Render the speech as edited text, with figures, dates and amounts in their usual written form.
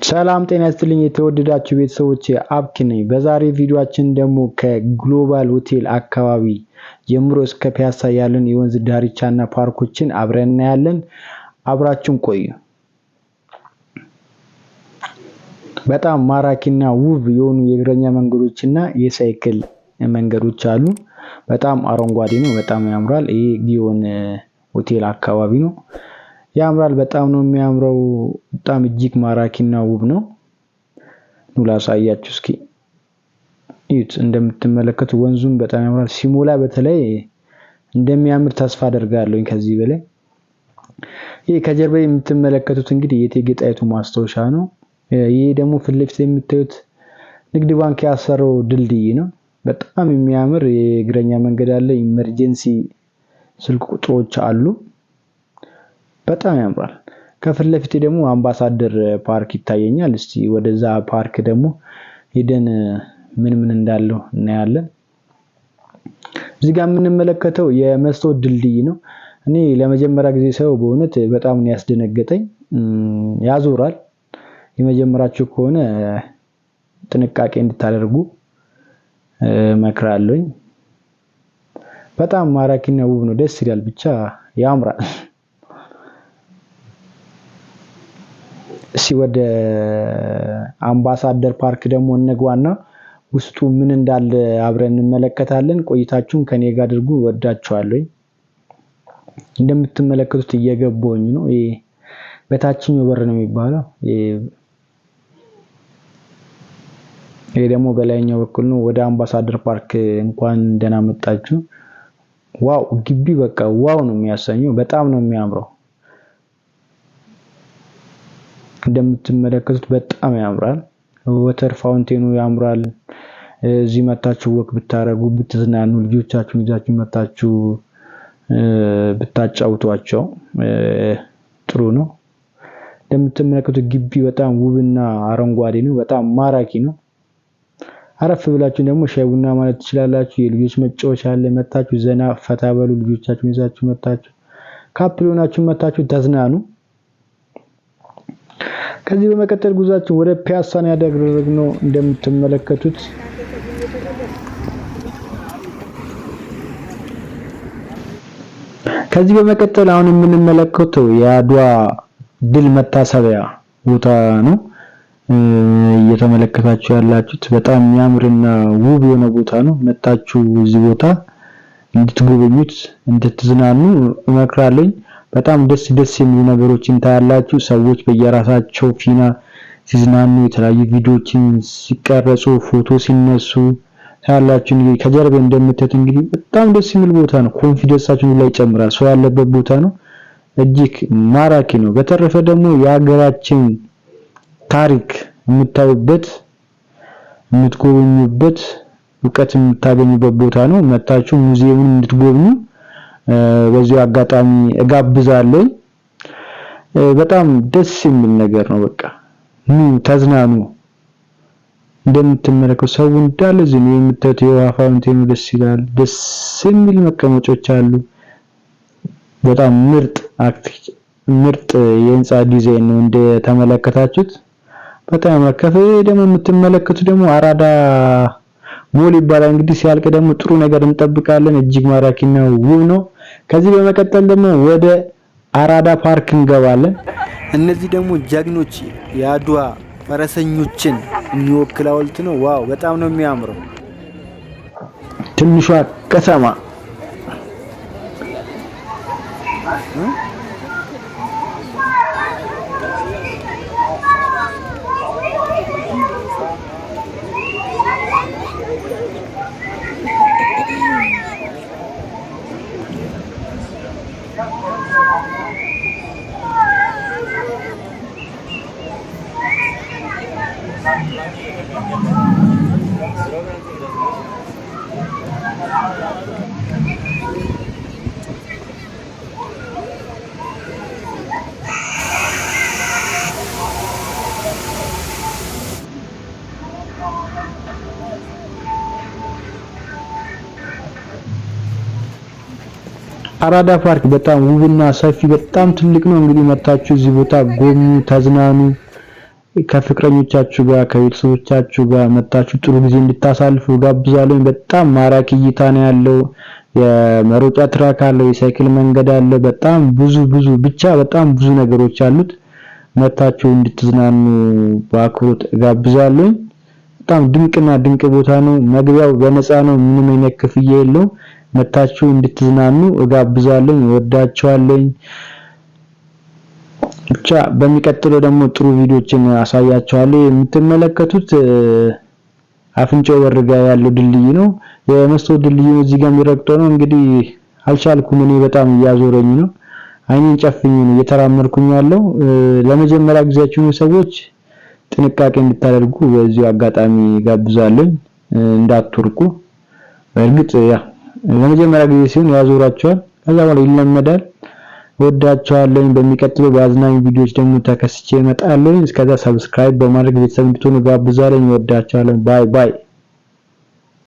ሰላም ጤና ይስጥልኝ የተወደዳችሁ ቤተሰቦቼ አብኪ ነኝ። በዛሬ ቪዲዮአችን ደግሞ ከግሎባል ሆቴል አካባቢ ጀምሮ እስከ ፒያሳ ያለን የወንዝ ዳርቻና ፓርኮችን አብረን እናያለን። አብራችሁን ቆዩ። በጣም ማራኪና ውብ የሆኑ የእግረኛ መንገዶችና የሳይክል መንገዶች አሉ። በጣም አረንጓዴ ነው፣ በጣም ያምራል። ይሄ ጊዮን ሆቴል አካባቢ ነው። ያምራል፣ በጣም ነው የሚያምረው። በጣም እጅግ ማራኪና ውብ ነው። ኑ ላሳያችሁ እስኪ። እዩት፣ እንደምትመለከቱ ወንዙን በጣም ያምራል። ሲሞላ በተለይ እንደሚያምር ተስፋ አደርጋለሁ። ከዚህ በላይ ይሄ ከጀርባ የምትመለከቱት እንግዲህ የእቴጌ ጣይቱ ማስታወሻ ነው። ይሄ ደግሞ ፊት ለፊት የምታዩት ንግድ ባንክ ያሰረው ድልድይ ነው። በጣም የሚያምር የእግረኛ መንገድ አለ። ኢመርጀንሲ ስልክ ቁጥሮች አሉ። በጣም ያምራል። ከፊት ለፊት ደግሞ አምባሳደር ፓርክ ይታየኛል። እስቲ ወደዛ ፓርክ ደግሞ ሄደን ምን እንዳለው እናያለን። እዚህ ጋር የምንመለከተው የመስታወት ድልድይ ነው። እኔ ለመጀመሪያ ጊዜ ሳየው በእውነት በጣም ነው ያስደነገጠኝ። ያዞራል። የመጀመሪያችሁ ከሆነ ጥንቃቄ እንድታደርጉ መክራለሁ። በጣም ማራኪና ውብ ነው። ደስ ይላል፣ ብቻ ያምራል። እሺ ወደ አምባሳደር ፓርክ ደግሞ እንግባና ውስጡ ምን እንዳለ አብረን እንመለከታለን። ቆይታችሁን ከኔ ጋር አድርጉ። ወዳችኋለሁ። እንደምትመለከቱት እየገባሁኝ ነው። ይሄ በታችኛው በር ነው የሚባለው። ይሄ ደግሞ በላይኛው በኩል ነው። ወደ አምባሳደር ፓርክ እንኳን ደህና መጣችሁ። ዋው! ግቢ በቃ ዋው ነው የሚያሰኘው። በጣም ነው የሚያምረው። እንደምትመለከቱት በጣም ያምራል። ወተር ፋውንቴኑ ያምራል። እዚህ መታችሁ ወክ ብታረጉ ብትዝናኑ ልጆቻችሁን ይዛችሁ መታችሁ ብታጫውቷቸው ጥሩ ነው። እንደምትመለከቱት ግቢ በጣም ውብና አረንጓዴ ነው። በጣም ማራኪ ነው። አረፍ ብላችሁ ደግሞ ሻይ ቡና ማለት ትችላላችሁ። የልጆች መጫወቻ አለ። መታችሁ ዘና ፈታ በሉ። ልጆቻችሁን ይዛችሁ መታችሁ ካፕል ሆናችሁ መታችሁ ተዝናኑ። ከዚህ በመቀጠል ጉዟችን ወደ ፒያሳ ነው ያደረግነው። እንደምትመለከቱት ከዚህ በመቀጠል አሁን የምንመለከተው የአድዋ ድል መታሰቢያ ቦታ ነው። እየተመለከታችሁ ያላችሁት በጣም የሚያምርና ውብ የሆነ ቦታ ነው። መታችሁ እዚህ ቦታ እንድትጎበኙት እንድትዝናኑ እመክራለሁ። በጣም ደስ የሚሉ ነገሮችን ታያላችሁ። ሰዎች በየራሳቸው ፊና ሲዝናኑ፣ የተለያዩ ቪዲዮዎችን ሲቀርጹ፣ ፎቶ ሲነሱ ታያላችሁ። ከጀርባ እንደምታዩት እንግዲህ በጣም ደስ የሚል ቦታ ነው። ኮንፊደንሳችሁን ላይ ይጨምራል። ሰው ያለበት ቦታ ነው። እጅግ ማራኪ ነው። በተረፈ ደግሞ የሀገራችን ታሪክ የምታዩበት የምትጎበኙበት ዕውቀት የምታገኙበት ቦታ ነው። መታችሁ ሙዚየሙን እንድትጎብኙ በዚህ አጋጣሚ እጋብዛለሁ። በጣም ደስ የሚል ነገር ነው። በቃ ተዝናኑ። እንደምትመለከቱ ሰው እንዳለ እዚህ ነው የምታዩት። የውሃ ፋውንቴኑ ደስ ይላል። ደስ የሚል መቀመጫዎች አሉ። በጣም ምርጥ የህንጻ ዲዛይን ነው እንደተመለከታችሁት። በጣም ከፍ ደግሞ የምትመለከቱ ደግሞ አራዳ ሞል ይባላል። እንግዲህ ሲያልቅ ደግሞ ጥሩ ነገር እንጠብቃለን። እጅግ ማራኪና ውብ ነው። ከዚህ በመቀጠል ደግሞ ወደ አራዳ ፓርክ እንገባለን። እነዚህ ደግሞ ጀግኖች የአድዋ ፈረሰኞችን የሚወክል ሐውልት ነው። ዋው! በጣም ነው የሚያምረው። ትንሿ ከተማ አራዳ ፓርክ በጣም ውብና ሰፊ በጣም ትልቅ ነው። እንግዲህ መታችሁ እዚህ ቦታ ጎብኙ፣ ተዝናኑ። ከፍቅረኞቻችሁ ጋር ከቤተሰቦቻችሁ ጋር መታችሁ ጥሩ ጊዜ እንድታሳልፉ ጋብዛለሁ። በጣም ማራኪ እይታ ነው ያለው። የመሮጫ ትራክ አለው፣ የሳይክል መንገድ አለ። በጣም ብዙ ብቻ በጣም ብዙ ነገሮች አሉት። መታችሁ እንድትዝናኑ በአክብሮት ጋብዛለሁ። በጣም ድንቅና ድንቅ ቦታ ነው። መግቢያው በነፃ ነው፣ ምንም አይነት ክፍያ የለውም። መታችሁ እንድትዝናኑ እጋብዛለሁ። እወዳችኋለሁ። ብቻ በሚቀጥለው ደግሞ ጥሩ ቪዲዮችን አሳያችኋለሁ። የምትመለከቱት አፍንጫው በር ጋር ያለው ድልድይ ነው። የመስታወት ድልድይ ነው፣ እዚህ ጋር የሚረግጠው ነው። እንግዲህ አልቻልኩም፣ እኔ በጣም እያዞረኝ ነው። አይኔን ጨፍኝ ነው እየተራመድኩኝ ያለው። ለመጀመሪያ ጊዜያችሁ ሰዎች ጥንቃቄ እንድታደርጉ በዚህ አጋጣሚ ጋብዛለሁ። እንዳትወርቁ። በእርግጥ ለመጀመሪያ ጊዜ ሲሆን ያዞራችኋል፣ ከዛ በኋላ ይለመዳል። ወዳችኋለሁ። በሚቀጥለው በአዝናኝ ቪዲዮዎች ደግሞ ተከስቼ እመጣለሁ። እስከዛ ሰብስክራይብ በማድረግ ቤተሰብ እንድትሆኑ ጋብዛለሁ። ወዳችኋለሁ። ባይ ባይ።